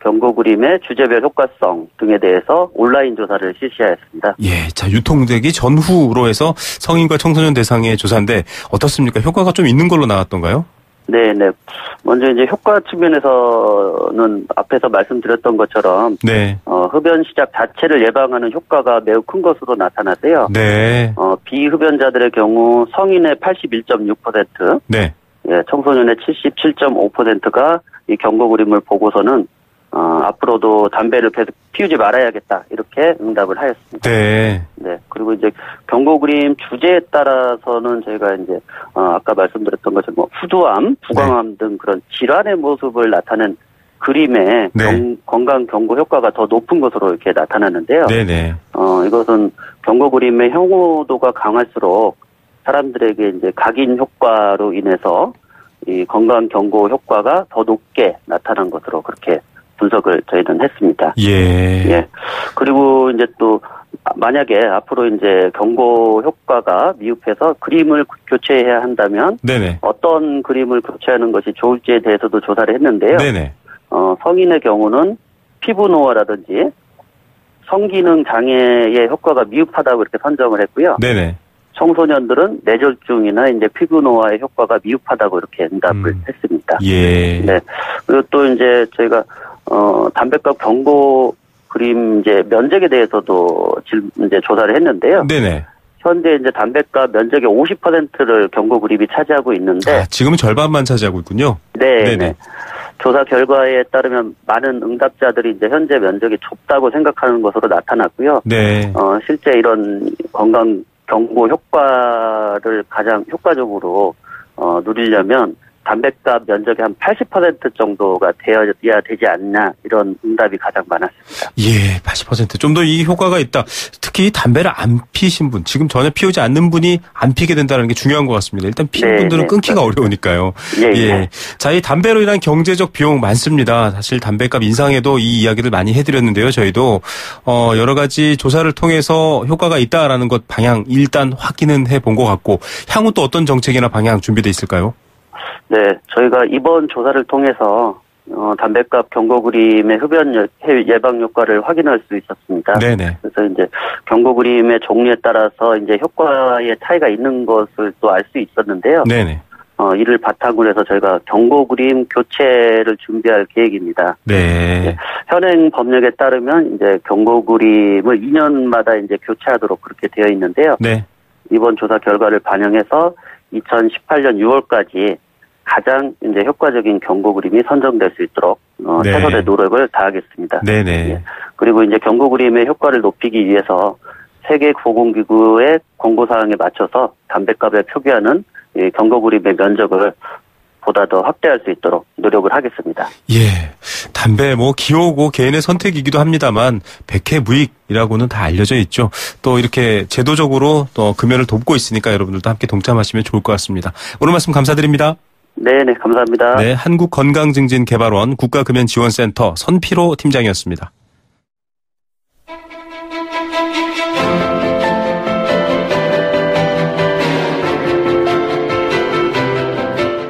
경고 그림의 주제별 효과성 등에 대해서 온라인 조사를 실시하였습니다. 예. 자, 유통되기 전후로 해서 성인과 청소년 대상의 조사인데 어떻습니까? 효과가 좀 있는 걸로 나왔던가요? 네. 먼저 이제 효과 측면에서는 앞에서 말씀드렸던 것처럼 네. 흡연 시작 자체를 예방하는 효과가 매우 큰 것으로 나타났어요. 네. 비흡연자들의 경우 성인의 81.6%, 네. 예, 청소년의 77.5%가 이 경고 그림을 보고서는 앞으로도 담배를 계속 피우지 말아야겠다 이렇게 응답을 하였습니다. 네. 네. 그리고 이제 경고 그림 주제에 따라서는 저희가 이제 아까 말씀드렸던 것처럼 뭐 후두암, 부광암 등 그런 질환의 모습을 나타낸 그림의 네. 건강 경고 효과가 더 높은 것으로 이렇게 나타나는데요. 네네. 이것은 경고 그림의 혐오도가 강할수록 사람들에게 이제 각인 효과로 인해서 이 건강 경고 효과가 더 높게 나타난 것으로 그렇게 분석을 저희는 했습니다. 예. 그리고 이제 또 만약에 앞으로 이제 경고 효과가 미흡해서 그림을 교체해야 한다면 네네. 어떤 그림을 교체하는 것이 좋을지에 대해서도 조사를 했는데요. 네네. 성인의 경우는 피부 노화라든지 성기능 장애의 효과가 미흡하다고 이렇게 선정을 했고요. 네네. 청소년들은 뇌졸중이나 이제 피부 노화의 효과가 미흡하다고 이렇게 응답을 했습니다. 예. 네. 그리고 또 이제 저희가 담배값 경고 그림 이제 면적에 대해서도 이제 조사를 했는데요. 네네. 현재 이제 담배값 면적의 50%를 경고 그림이 차지하고 있는데 지금은 절반만 차지하고 있군요. 네. 네네. 조사 결과에 따르면 많은 응답자들이 이제 현재 면적이 좁다고 생각하는 것으로 나타났고요. 네. 실제 이런 건강 경고 효과를 가장 효과적으로 누리려면 담배값 면적의 한 80% 정도가 되어야 되지 않나 이런 응답이 가장 많았습니다. 예, 80%. 좀 더 이 효과가 있다. 특히 담배를 안 피신 분, 지금 전혀 피우지 않는 분이 안 피게 된다는 게 중요한 것 같습니다. 일단 피는 분들은 끊기가 어려우니까요. 예. 자, 이 담배로 인한 경제적 비용 많습니다. 사실 담배값 인상에도 이 이야기를 많이 해드렸는데요. 저희도 여러 가지 조사를 통해서 효과가 있다라는 것 방향 일단 확인은 해본 것 같고 향후 또 어떤 정책이나 방향 준비돼 있을까요? 네, 저희가 이번 조사를 통해서 담배값 경고 그림의 흡연 예방 효과를 확인할 수 있었습니다. 네네. 그래서 이제 경고 그림의 종류에 따라서 이제 효과의 차이가 있는 것을 또 알 수 있었는데요. 네네. 이를 바탕으로 해서 저희가 경고 그림 교체를 준비할 계획입니다. 네. 현행 법령에 따르면 이제 경고 그림을 2년마다 이제 교체하도록 그렇게 되어 있는데요. 네. 이번 조사 결과를 반영해서 2018년 6월까지 가장 이제 효과적인 경고 그림이 선정될 수 있도록 최선의 노력을 다하겠습니다. 네네. 예. 그리고 이제 경고 그림의 효과를 높이기 위해서 세계보건기구의 권고사항에 맞춰서 담배값에 표기하는 이 경고 그림의 면적을 보다 더 확대할 수 있도록 노력을 하겠습니다. 예. 담배 기호고 개인의 선택이기도 합니다만 백해무익이라고는 다 알려져 있죠. 또 이렇게 제도적으로 또 금연을 돕고 있으니까 여러분들도 함께 동참하시면 좋을 것 같습니다. 오늘 말씀 감사드립니다. 네네, 감사합니다. 네, 한국건강증진개발원 국가금연지원센터 선피로 팀장이었습니다.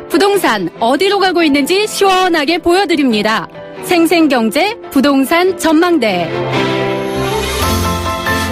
부동산 어디로 가고 있는지 시원하게 보여드립니다. 생생경제 부동산 전망대.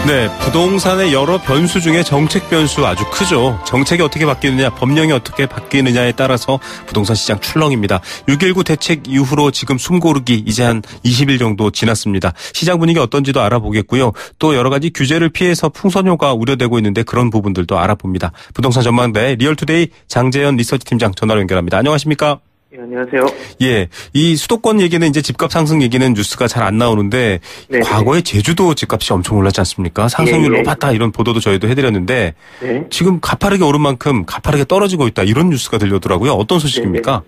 네, 부동산의 여러 변수 중에 정책 변수 아주 크죠. 정책이 어떻게 바뀌느냐, 법령이 어떻게 바뀌느냐에 따라서 부동산 시장 출렁입니다. 6.19 대책 이후로 지금 숨고르기 이제 한 20일 정도 지났습니다. 시장 분위기 어떤지도 알아보겠고요. 또 여러 가지 규제를 피해서 풍선효과 우려되고 있는데 그런 부분들도 알아봅니다. 부동산 전망대 리얼투데이 장재현 리서치팀장 전화로 연결합니다. 안녕하십니까? 네, 안녕하세요. 예, 이 수도권 얘기는 이제 집값 상승 얘기는 뉴스가 잘 안 나오는데 네네. 과거에 제주도 집값이 엄청 올랐지 않습니까? 상승률 높았다 이런 보도도 저희도 해드렸는데 네. 지금 가파르게 오른 만큼 가파르게 떨어지고 있다 이런 뉴스가 들려오더라고요. 어떤 소식입니까?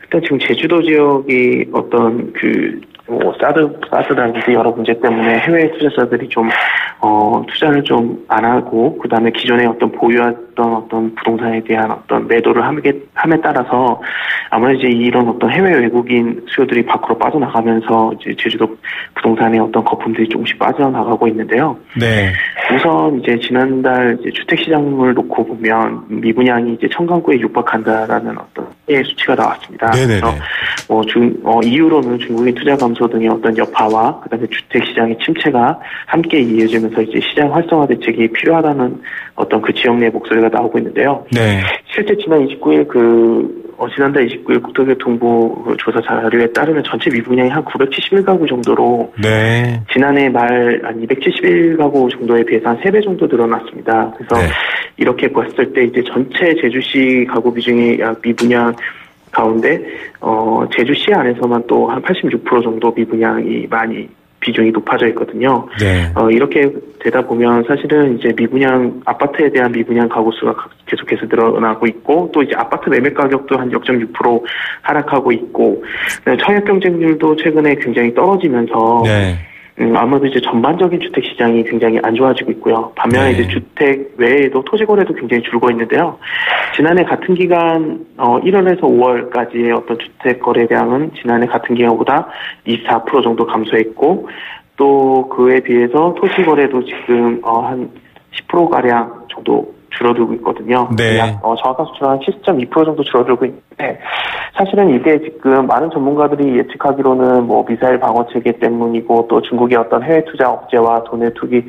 일단 지금 제주도 지역이 어떤 사드라든지 여러 문제 때문에 해외 투자자들이 좀 투자를 좀 안 하고 그다음에 기존에 어떤 보유했던 어떤 부동산에 대한 어떤 매도를 함에 따라서 아무래도 이제 이런 어떤 해외 외국인 수요들이 밖으로 빠져나가면서 이제 제주도 부동산의 어떤 거품들이 조금씩 빠져나가고 있는데요. 네. 우선 이제 지난달 이제 주택 시장을 놓고 보면 미분양이 이제 1,000가구에 육박한다라는 어떤 수치가 나왔습니다. 네네네. 그래서 이유로는 중국인 투자 감소 등의 어떤 여파와 그다음에 주택 시장의 침체가 함께 이어지면서 이제 시장 활성화 대책이 필요하다는 어떤 그 지역 내 목소리가 나오고 있는데요. 네. 실제 지난 29일 지난달 29일 국토교통부 조사 자료에 따르면 전체 미분양이 한 971가구 정도로 네. 지난해 말 한 271가구 정도에 비해서 한 3배 정도 늘어났습니다. 그래서 네. 이렇게 봤을 때 이제 전체 제주시 가구 비중이 약 미분양 가운데 제주시 안에서만 또 한 86% 정도 미분양이 많이 비중이 높아져 있거든요. 네. 이렇게 되다 보면 사실은 이제 아파트에 대한 미분양 가구 수가 계속해서 늘어나고 있고 또 이제 아파트 매매 가격도 한 0.6% 하락하고 있고 청약 경쟁률도 최근에 굉장히 떨어지면서 네. 아무래도 이제 전반적인 주택 시장이 굉장히 안 좋아지고 있고요. 반면에 이제 주택 외에도 토지 거래도 굉장히 줄고 있는데요. 지난해 같은 기간 1월에서 5월까지의 어떤 주택 거래량은 지난해 같은 기간보다 24% 정도 감소했고 또 그에 비해서 토지 거래도 지금 한 10%가량 정도 줄어들고 있거든요. 네. 정확한 수치는 한 70.2% 정도 줄어들고 있는데 사실은 이게 지금 많은 전문가들이 예측하기로는 미사일 방어 체계 때문이고 또 중국의 어떤 해외 투자 억제와 돈의 투기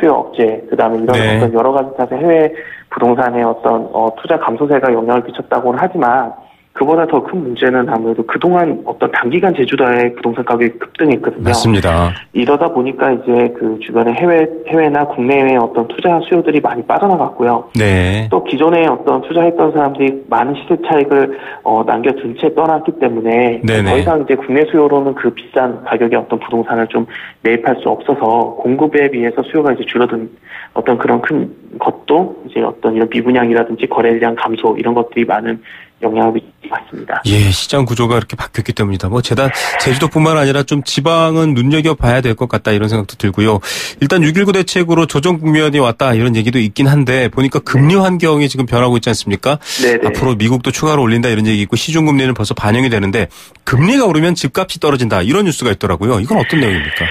수요 억제 그다음에 이런 네. 어떤 여러 가지 탓에 해외 부동산의 어떤 투자 감소세가 영향을 미쳤다고는 하지만 그보다 더 큰 문제는 아무래도 그동안 어떤 단기간 제주도의 부동산 가격이 급등했거든요. 맞습니다. 이러다 보니까 이제 그 주변에 해외나 국내외의 어떤 투자 수요들이 많이 빠져나갔고요. 네. 또 기존에 어떤 투자했던 사람들이 많은 시세 차익을 남겨둔 채 떠났기 때문에 네네. 더 이상 이제 국내 수요로는 그 비싼 가격의 어떤 부동산을 좀 매입할 수 없어서 공급에 비해서 수요가 이제 줄어든 어떤 그런 큰 것도 이제 어떤 이런 미분양이라든지 거래량 감소 이런 것들이 많은 영향을 미치고 있습니다. 예, 시장 구조가 이렇게 바뀌었기 때문이다. 뭐 제주도뿐만 아니라 좀 지방은 눈여겨봐야 될 것 같다 이런 생각도 들고요. 일단 6.19 대책으로 조정 국면이 왔다 이런 얘기도 있긴 한데 보니까 금리 환경이 지금 변하고 있지 않습니까? 네네. 앞으로 미국도 추가로 올린다 이런 얘기 있고 시중금리는 벌써 반영이 되는데 금리가 오르면 집값이 떨어진다 이런 뉴스가 있더라고요. 이건 어떤 내용입니까?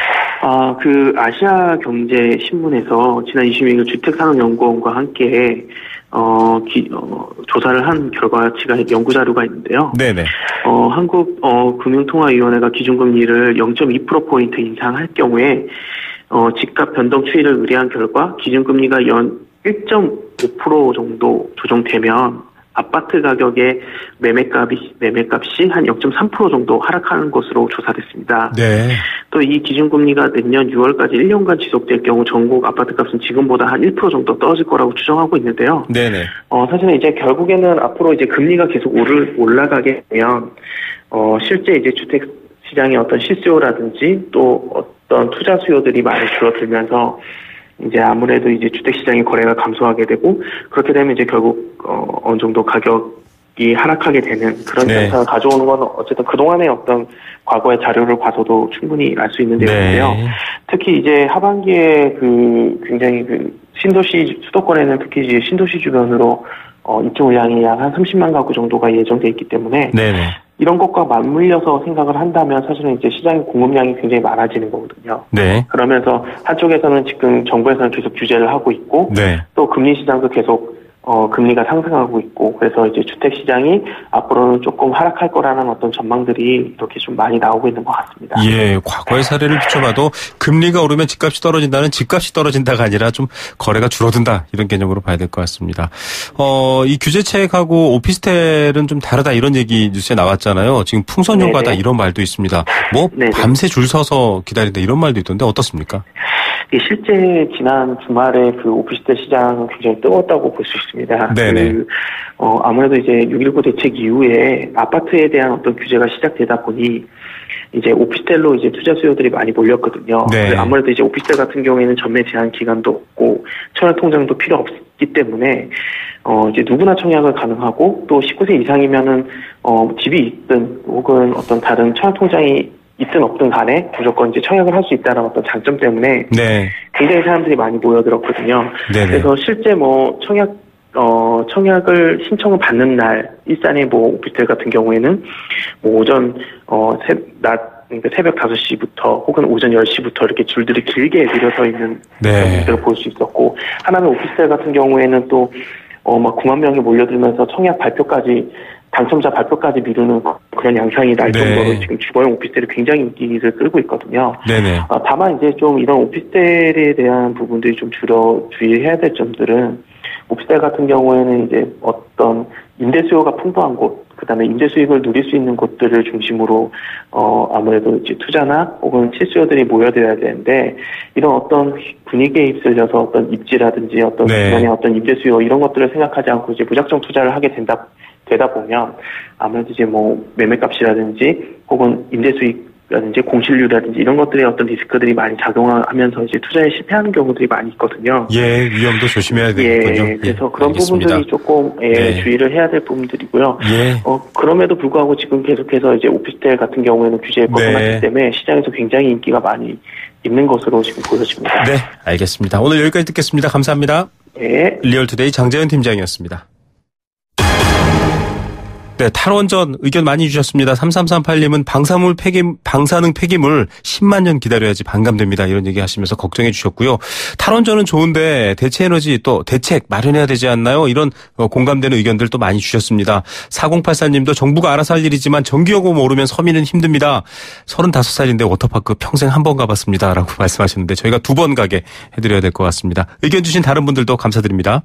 그 아시아 경제 신문에서 지난 26일 주택산업연구원과 함께 조사를 한 결과치가 연구 자료가 있는데요. 네네. 한국 금융통화위원회가 기준금리를 0.2%포인트 인상할 경우에 집값 변동 추이를 의뢰한 결과 기준금리가 연 1.5% 정도 조정되면 아파트 가격의 매매값이 한 0.3% 정도 하락하는 것으로 조사됐습니다. 네. 또 이 기준금리가 내년 6월까지 1년간 지속될 경우 전국 아파트값은 지금보다 한 1% 정도 떨어질 거라고 추정하고 있는데요. 네네. 사실은 이제 결국에는 앞으로 이제 금리가 계속 올라가게 되면 실제 이제 주택 시장의 어떤 실수요라든지 또 어떤 투자 수요들이 많이 줄어들면서 이제 아무래도 이제 주택 시장의 거래가 감소하게 되고 그렇게 되면 이제 결국 어느 정도 가격이 하락하게 되는 그런 현상을 가져오는 건 어쨌든 그동안의 어떤 과거의 자료를 봐서도 충분히 알 수 있는 내용인데요. 특히 이제 하반기에 굉장히 신도시 수도권에는 특히 이제 신도시 주변으로 입주 물량이 약 한 30만 가구 정도가 예정돼 있기 때문에 네네. 이런 것과 맞물려서 생각을 한다면 사실은 이제 시장의 공급량이 굉장히 많아지는 거거든요. 네. 그러면서 한쪽에서는 지금 정부에서는 계속 규제를 하고 있고 네. 또 금리 시장도 계속 금리가 상승하고 있고 그래서 이제 주택 시장이 앞으로는 조금 하락할 거라는 어떤 전망들이 이렇게 좀 많이 나오고 있는 것 같습니다. 예, 과거의 사례를 비춰봐도 금리가 오르면 집값이 떨어진다는 집값이 떨어진다가 아니라 좀 거래가 줄어든다 이런 개념으로 봐야 될 것 같습니다. 이 규제책하고 오피스텔은 좀 다르다 이런 얘기 뉴스에 나왔잖아요. 지금 풍선 효과다 네네. 이런 말도 있습니다. 뭐 네네. 밤새 줄 서서 기다린다 이런 말도 있던데 어떻습니까? 실제 지난 주말에 그 오피스텔 시장은 굉장히 뜨거웠다고 볼 수 있습니다. 네네. 아무래도 이제 6.19 대책 이후에 아파트에 대한 어떤 규제가 시작되다 보니 이제 오피스텔로 이제 투자 수요들이 많이 몰렸거든요. 네. 아무래도 이제 오피스텔 같은 경우에는 전매 제한 기간도 없고 청약 통장도 필요 없기 때문에 이제 누구나 청약을 가능하고 또 19세 이상이면은 집이 있든 혹은 어떤 다른 청약 통장이 있든 없든 간에 무조건 이제 청약을 할 수 있다는 어떤 장점 때문에 네. 굉장히 사람들이 많이 모여들었거든요. 네네. 그래서 실제 뭐 청약을 신청을 받는 날 일산의 뭐 오피스텔 같은 경우에는 뭐 오전 그러니까 새벽 5시부터 혹은 오전 10시부터 이렇게 줄들이 길게 늘어서 있는 모습들을 볼 수 있었고 하나는 오피스텔 같은 경우에는 또 막 9만 명이 몰려들면서 청약 발표까지 당첨자 발표까지 미루는 그런 양상이 날 정도로 지금 주거용 오피스텔이 굉장히 인기를 끌고 있거든요. 네네. 다만 이제 좀 이런 오피스텔에 대한 부분들이 좀 주의해야 될 점들은 오피스텔 같은 경우에는 이제 어떤 임대 수요가 풍부한 곳, 그다음에 임대 수익을 누릴 수 있는 곳들을 중심으로 아무래도 이제 투자나 혹은 실수요들이 모여들어야 되는데 이런 어떤 분위기에 휩쓸려서 어떤 입지라든지 어떤 기관의 어떤 임대 수요 이런 것들을 생각하지 않고 이제 무작정 투자를 하게 되다 보면 아무래도 이제 뭐 매매값이라든지 혹은 임대 수익이라든지 공실률이라든지 이런 것들의 어떤 리스크들이 많이 작용하면서 이제 투자에 실패하는 경우들이 많이 있거든요. 예, 위험도 조심해야 되겠군요. 예, 그래서 그런 알겠습니다. 부분들이 조금 주의를 해야 될 부분들이고요. 그럼에도 불구하고 지금 계속해서 이제 오피스텔 같은 경우에는 규제에 벗어났기 때문에 시장에서 굉장히 인기가 많이 있는 것으로 지금 보여집니다. 네, 알겠습니다. 오늘 여기까지 듣겠습니다. 감사합니다. 네. 리얼투데이 장재현 팀장이었습니다. 네, 탈원전 의견 많이 주셨습니다. 3338님은 방사능 폐기물 10만 년 기다려야지 반감됩니다. 이런 얘기 하시면서 걱정해 주셨고요. 탈원전은 좋은데 대체에너지 또 대책 마련해야 되지 않나요? 이런 공감되는 의견들 또 많이 주셨습니다. 4084님도 정부가 알아서 할 일이지만 전기요금 오르면 서민은 힘듭니다. 35살인데 워터파크 평생 한 번 가봤습니다. 라고 말씀하셨는데 저희가 2번 가게 해드려야 될 것 같습니다. 의견 주신 다른 분들도 감사드립니다.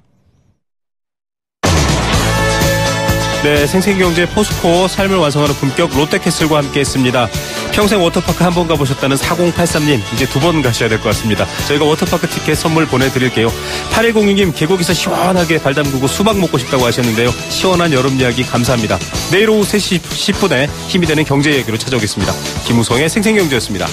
네, 생생경제 포스코 삶을 완성하는 품격 롯데캐슬과 함께했습니다. 평생 워터파크 한 번 가보셨다는 4083님 이제 2번 가셔야 될 것 같습니다. 저희가 워터파크 티켓 선물 보내드릴게요. 8106님 계곡에서 시원하게 발 담그고 수박 먹고 싶다고 하셨는데요. 시원한 여름 이야기 감사합니다. 내일 오후 3시 10분에 힘이 되는 경제 이야기로 찾아오겠습니다. 김우성의 생생경제였습니다.